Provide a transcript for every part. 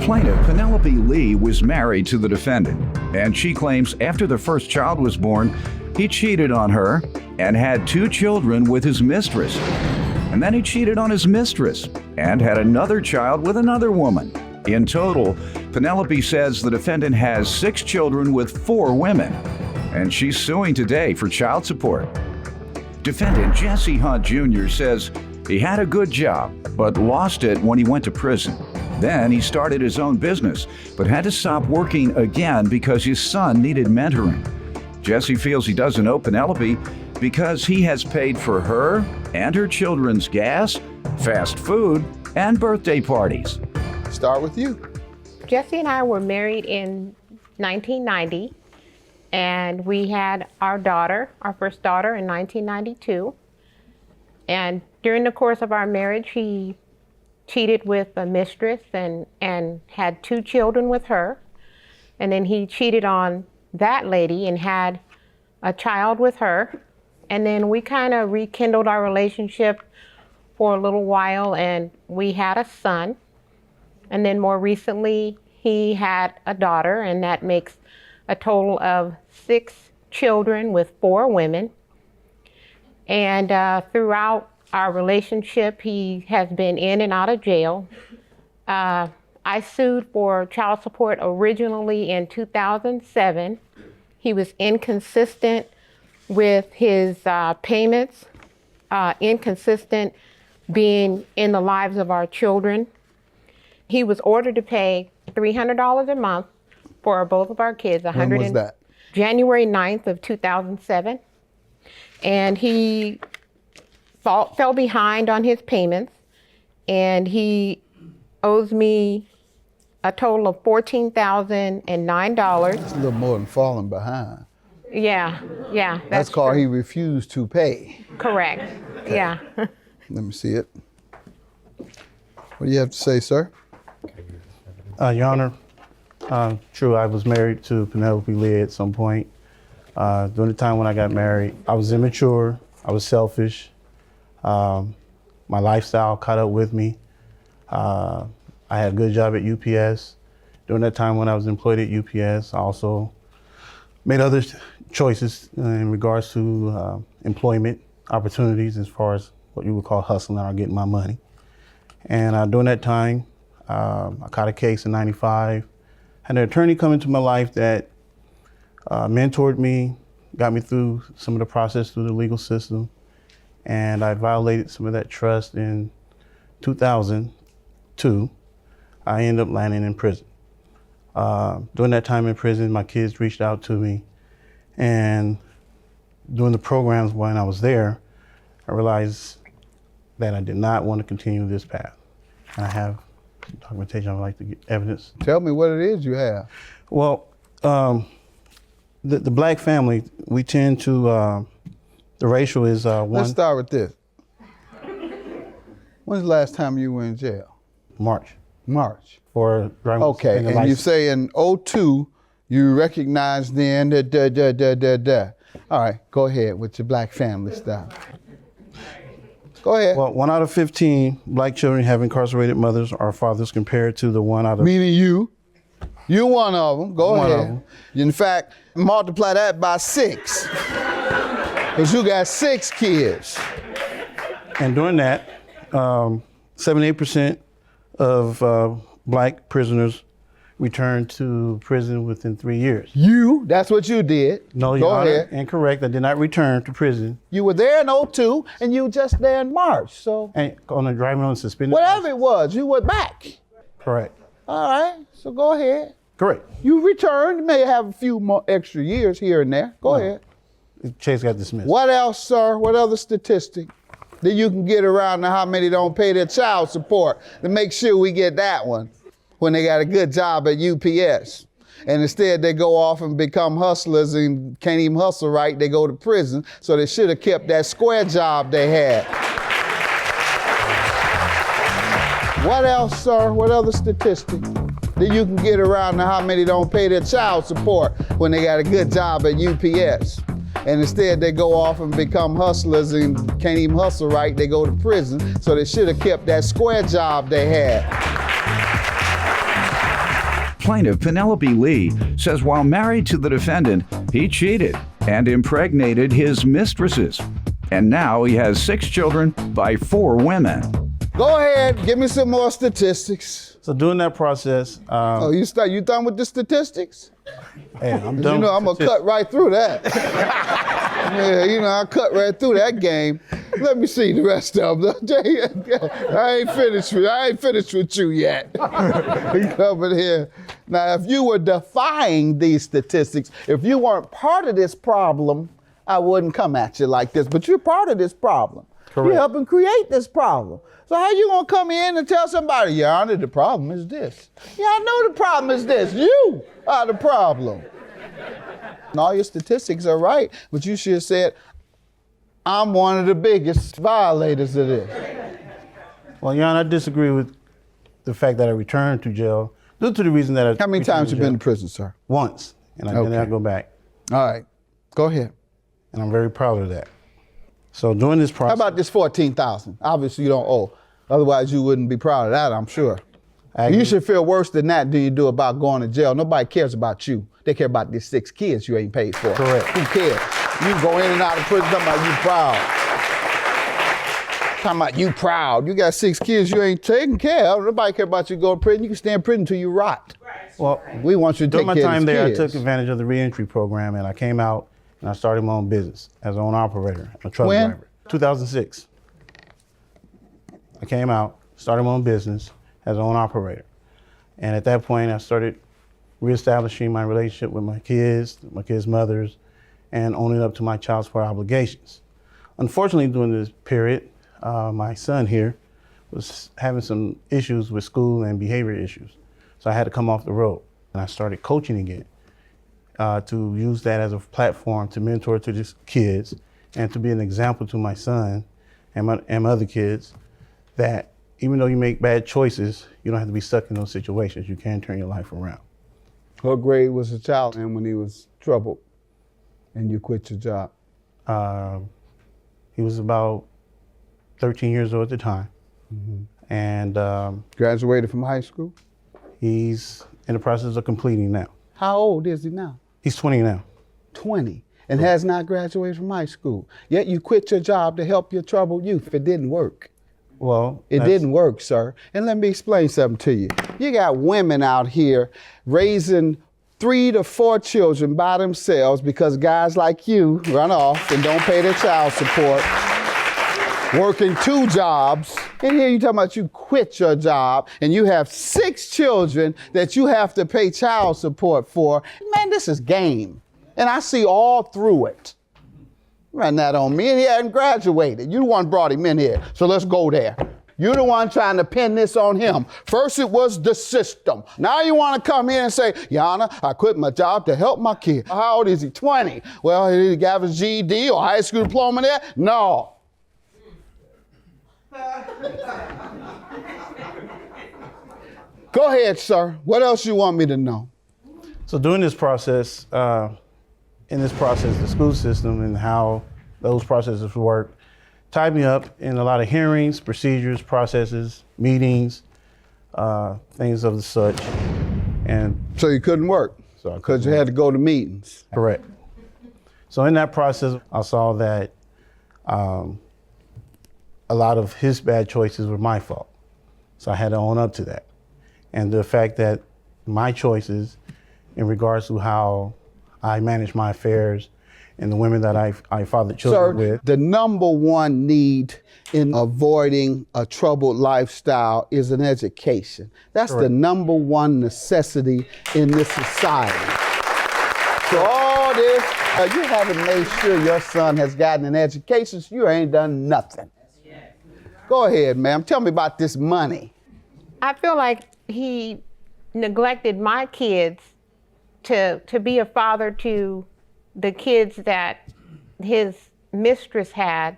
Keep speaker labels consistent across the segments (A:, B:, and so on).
A: plaintiff, Penelope Lee, was married to the defendant, and she claims after the first child was born, he cheated on her and had 2 children with his mistress. And then he cheated on his mistress and had another child with another woman. In total, Penelope says the defendant has 6 children with 4 women, and she's suing today for child support. Defendant Jesse Hunt Jr. says he had a good job, but lost it when he went to prison. Then he started his own business, but had to stop working again because his son needed mentoring. Jesse feels he doesn't owe Penelope because he has paid for her and her children's gas, fast food, and birthday parties.
B: Start with you.
C: Jesse and I were married in 1990, and we had our first daughter in 1992. And during the course of our marriage, he cheated with a mistress and had 2 children with her. And then he cheated on that lady and had a child with her. And then we kind of rekindled our relationship for a little while, and we had a son. And then more recently, he had a daughter, and that makes a total of 6 children with 4 women. And throughout our relationship, he has been in and out of jail. I sued for child support originally in 2007. He was inconsistent with his payments, inconsistent being in the lives of our children. He was ordered to pay $300 a month for both of our kids.
B: When was that?
C: January 9th of 2007. And he fell behind on his payments, and he owes me a total of $14,009.
B: It's a little more than falling behind.
C: Yeah.
B: That's called
C: true.
B: he refused to pay.
C: Correct. Okay. Yeah.
B: Let me see it. What do you have to say, sir?
D: Your Honor, true, I was married to Penelope Lee at some point. During the time when I got married, I was immature, I was selfish. My lifestyle caught up with me. I had a good job at UPS. During that time when I was employed at UPS, I also made other choices in regards to employment opportunities as far as what you would call hustling or getting my money. And during that time, I caught a case in '95. Had an attorney come into my life that mentored me, got me through some of the process through the legal system, and I violated some of that trust in 2002. I ended up landing in prison. During that time in prison, my kids reached out to me, and during the programs when I was there, I realized that I did not want to continue this path. And I have documentation. I would like to get evidence.
B: Tell me what it is you have.
D: Well, the black family, we tend to, the racial is one.
B: Let's start with this. When's the last time you were in jail?
D: March.
B: For
D: driving.
B: Okay, and you say in '02, you recognized then that All right, go ahead with your black family stuff. Go ahead.
D: Well, 1 out of 15 black children have incarcerated mothers or fathers compared to the 1 out of...
B: Meaning you. You're one of them. Go
D: One
B: ahead.
D: of them.
B: In fact, multiply that by 6. Because you got 6 kids.
D: And during that, 78% of black prisoners returned to prison within 3 years.
B: That's what you did.
D: No,
B: Go
D: Your Honor,
B: ahead.
D: incorrect. I did not return to prison.
B: You were there in '02, and you were just there in March. So
D: And on a driving on suspended.
B: whatever it was, you were back.
D: Correct.
B: All right, so go ahead.
D: Correct.
B: You returned. You may have a few more extra years here and there. Go ahead.
D: Chase got dismissed.
B: What else, sir? What other statistic that you can get around to how many don't pay their child support to make sure we get that one when they got a good job at UPS? And instead they go off and become hustlers and can't even hustle right. They go to prison. So they should have kept that square job they had. What else, sir? What other statistic that you can get around to how many don't pay their child support when they got a good job at UPS? And instead they go off and become hustlers and can't even hustle right. They go to prison. So they should have kept that square job they had.
A: Plaintiff Penelope Lee says while married to the defendant, he cheated and impregnated his mistresses. And now he has 6 children by 4 women.
B: Go ahead, give me some more statistics.
D: So during that process,
B: You done with the statistics?
D: hey, I'm done.
B: I'm gonna cut right through that. Yeah, I cut right through that game. Let me see the rest of them. I ain't finished with you yet. You coming here. Now, if you were defying these statistics, if you weren't part of this problem, I wouldn't come at you like this. But you're part of this problem.
D: Correct.
B: You're helping create this problem. So how you gonna come in and tell somebody, Your Honor, the problem is this? Yeah, I know the problem is this. You are the problem. And all your statistics are right, but you should have said, I'm one of the biggest violators of this.
D: Well, Your Honor, I disagree with the fact that I returned to jail due to the reason that I
B: How many times you been in prison, sir?
D: Once, and I did not go back.
B: All right, go ahead.
D: And I'm very proud of that. So during this process.
B: How about this $14,000? Obviously you don't owe. Otherwise you wouldn't be proud of that, I'm sure. You should feel worse than that than you do about going to jail. Nobody cares about you. They care about these 6 kids you ain't paid for.
D: Correct.
B: Who cares? You go in and out of prison talking about you proud. Talking about you proud. You got 6 kids you ain't taking care of. Nobody care about you going to prison. You can stay in prison until you rot.
D: Well,
B: we want you to take
D: during my
B: care of
D: time
B: these
D: there,
B: kids.
D: I took advantage of the reentry program, and I came out and I started my own business as an owner operator, a truck driver. 2006. I came out, started my own business as an owner operator. And at that point, I started reestablishing my relationship with my kids' mothers, and owning up to my child support obligations. Unfortunately, during this period, my son here was having some issues with school and behavior issues. So I had to come off the road, and I started coaching again to use that as a platform to mentor to these kids and to be an example to my son and my other kids that even though you make bad choices, you don't have to be stuck in those situations. You can turn your life around.
B: What grade was the child in when he was troubled and you quit your job?
D: He was about 13 years old at the time.
B: Mm-hmm.
D: And
B: graduated from high school?
D: He's in the process of completing now.
B: How old is he now?
D: He's 20 now.
B: 20, and has not graduated from high school. Yet you quit your job to help your troubled youth. It didn't work.
D: Well,
B: it didn't work, sir. And let me explain something to you. You got women out here raising 3 to 4 children by themselves because guys like you run off and don't pay their child support, working 2 jobs. And here you talking about you quit your job and you have 6 children that you have to pay child support for. Man, this is game. And I see all through it. Run that on me, and he hadn't graduated. You the one brought him in here, so let's go there. You're the one trying to pin this on him. First it was the system. Now you want to come in and say, Your Honor, I quit my job to help my kid. How old is he? 20. Well, did he have his GED or high school diploma there? No. Go ahead, sir. What else you want me to know?
D: So during this process, the school system and how those processes work tied me up in a lot of hearings, procedures, processes, meetings, things of the such. And
B: so you couldn't work? Because you had to go to meetings?
D: Correct. So in that process, I saw that a lot of his bad choices were my fault. So I had to own up to that. And the fact that my choices in regards to how I manage my affairs and the women that I fathered children with.
B: The number one need in avoiding a troubled lifestyle is an education. That's correct. The number one necessity in this society. So all this, you haven't made sure your son has gotten an education, so you ain't done nothing. Go ahead, ma'am. Tell me about this money.
C: I feel like he neglected my kids to be a father to the kids that his mistress had.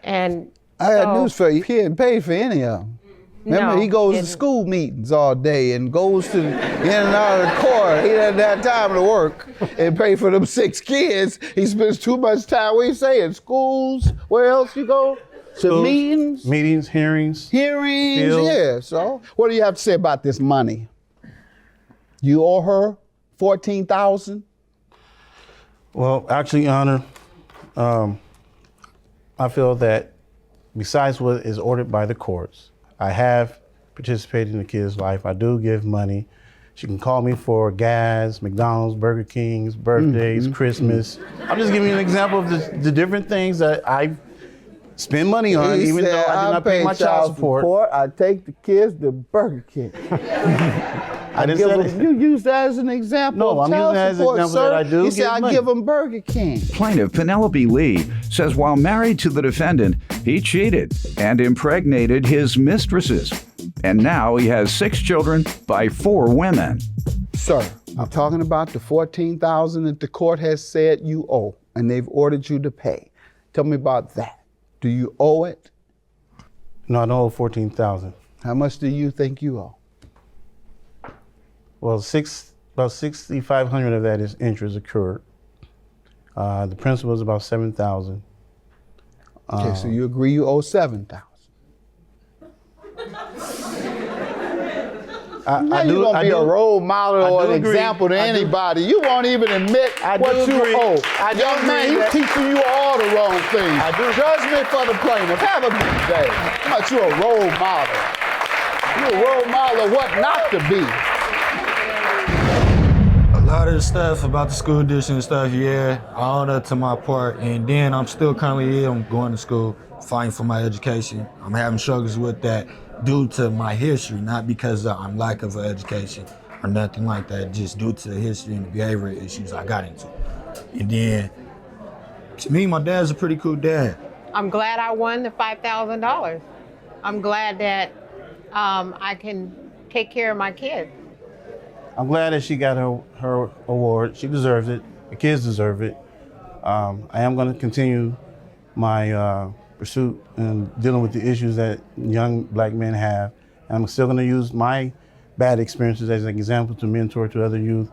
C: And
B: I had news for you. He hadn't paid for any of them. Remember, he goes to school meetings all day and goes to in and out of the court. He doesn't have time to work and pay for them 6 kids. He spends too much time, what are you saying, schools? Where else you go? To meetings?
D: Meetings, hearings.
B: Hearings, yeah. So what do you have to say about this money? You owe her $14,000?
D: Well, actually, Your Honor, I feel that besides what is ordered by the courts, I have participated in the kid's life. I do give money. She can call me for gas, McDonald's, Burger King's, birthdays, Christmas. I'm just giving you an example of the different things that I spend money on,
B: He
D: even
B: said,
D: though I did not pay my child support.
B: I take the kids to Burger King.
D: I didn't say that.
B: You use that as an example.
D: No,
B: of
D: I'm
B: child
D: using that as an
B: support,
D: example
B: sir.
D: that I do
B: He said,
D: give
B: I
D: money.
B: give them Burger King.
A: Plaintiff Penelope Lee says while married to the defendant, he cheated and impregnated his mistresses. And now he has 6 children by 4 women.
B: Sir, I'm talking about the $14,000 that the court has said you owe, and they've ordered you to pay. Tell me about that. Do you owe it?
D: No, I don't owe $14,000.
B: How much do you think you owe?
D: Well, about $6,500 of that is interest accrued. The principal is about $7,000.
B: Okay, so you agree you owe $7,000. Now you're gonna be a role model or an example to anybody. You won't even admit what you owe. Young man, he's teaching you all the wrong things. Judgment for the plaintiff. Have a good day. How much you a role model? You a role model of what not to be.
E: A lot of the stuff about the school district and stuff, yeah, I own up to my part. And then I'm still currently here. I'm going to school, fighting for my education. I'm having struggles with that due to my history, not because I'm lack of education or nothing like that, just due to the history and the behavioral issues I got into. And then, to me, my dad's a pretty cool dad.
C: I'm glad I won the $5,000. I'm glad that I can take care of my kids.
D: I'm glad that she got her award. She deserves it. The kids deserve it. I am going to continue my pursuit and dealing with the issues that young black men have. And I'm still going to use my bad experiences as an example to mentor to other youth